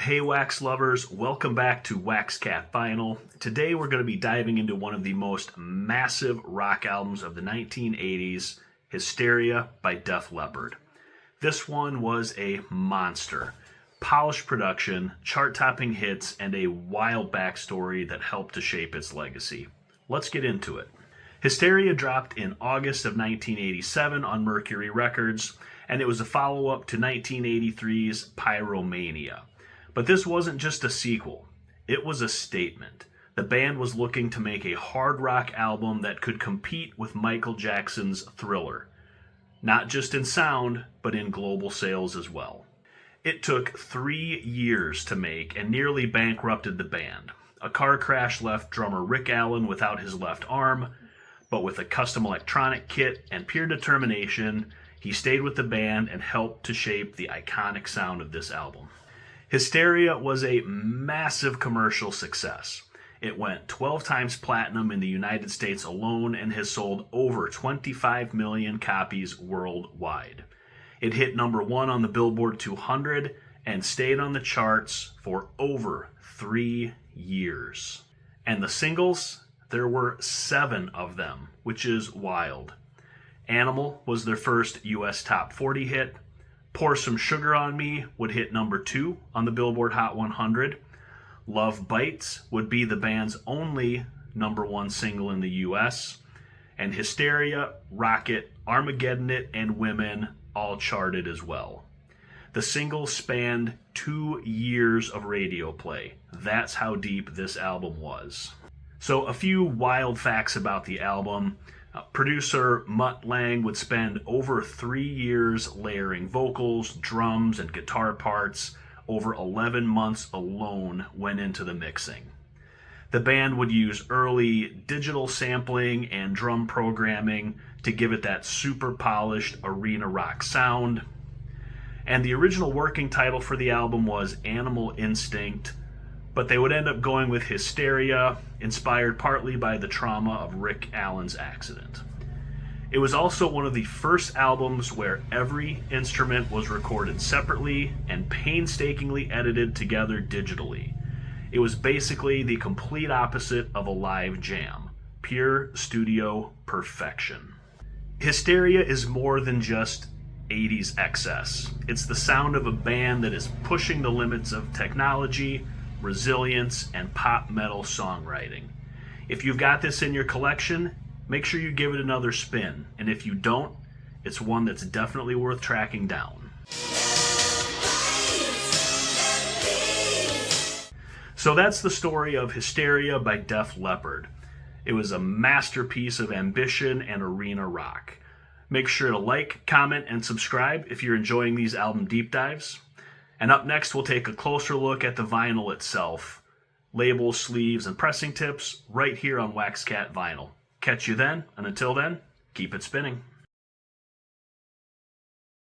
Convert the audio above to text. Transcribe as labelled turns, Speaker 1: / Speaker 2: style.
Speaker 1: Hey Wax lovers, welcome back to Wax Cat Vinyl. Today we're going to be diving into one of the most massive rock albums of the 1980s, Hysteria by Def Leppard. This one was a monster. Polished production, chart-topping hits, and a wild backstory that helped to shape its legacy. Let's get into it. Hysteria dropped in August of 1987 on Mercury Records, and it was a follow-up to 1983's Pyromania. But this wasn't just a sequel, it was a statement. The band was looking to make a hard rock album that could compete with Michael Jackson's Thriller. Not just in sound, but in global sales as well. It took 3 years to make and nearly bankrupted the band. A car crash left drummer Rick Allen without his left arm, but with a custom electronic kit and pure determination, he stayed with the band and helped to shape the iconic sound of this album. Hysteria was a massive commercial success. It went 12 times platinum in the United States alone and has sold over 25 million copies worldwide. It hit number 1 on the Billboard 200 and stayed on the charts for over 3 years. And the singles, there were 7 of them, which is wild. Animal was their first US Top 40 hit. Pour Some Sugar on Me would hit number 2 on the Billboard Hot 100. Love Bites would be the band's only number 1 single in the US. And Hysteria, Rocket, Armageddon It, and Women all charted as well. The singles spanned 2 years of radio play. That's how deep this album was. So a few wild facts about the album. Producer Mutt Lange would spend over 3 years layering vocals, drums, and guitar parts. Over 11 months alone went into the mixing. The band would use early digital sampling and drum programming to give it that super polished arena rock sound. And the original working title for the album was Animal Instinct, but they would end up going with Hysteria, inspired partly by the trauma of Rick Allen's accident. It was also one of the first albums where every instrument was recorded separately and painstakingly edited together digitally. It was basically the complete opposite of a live jam. Pure studio perfection. Hysteria is more than just 80s excess. It's the sound of a band that is pushing the limits of technology, resilience, and pop metal songwriting. If you've got this in your collection, make sure you give it another spin, and if you don't, it's one that's definitely worth tracking down. So that's the story of Hysteria by Def Leppard. It was a masterpiece of ambition and arena rock. Make sure to like, comment, and subscribe if you're enjoying these album deep dives. And up next, we'll take a closer look at the vinyl itself. Labels, sleeves, and pressing tips right here on Wax Cat Vinyl. Catch you then, and until then, keep it spinning.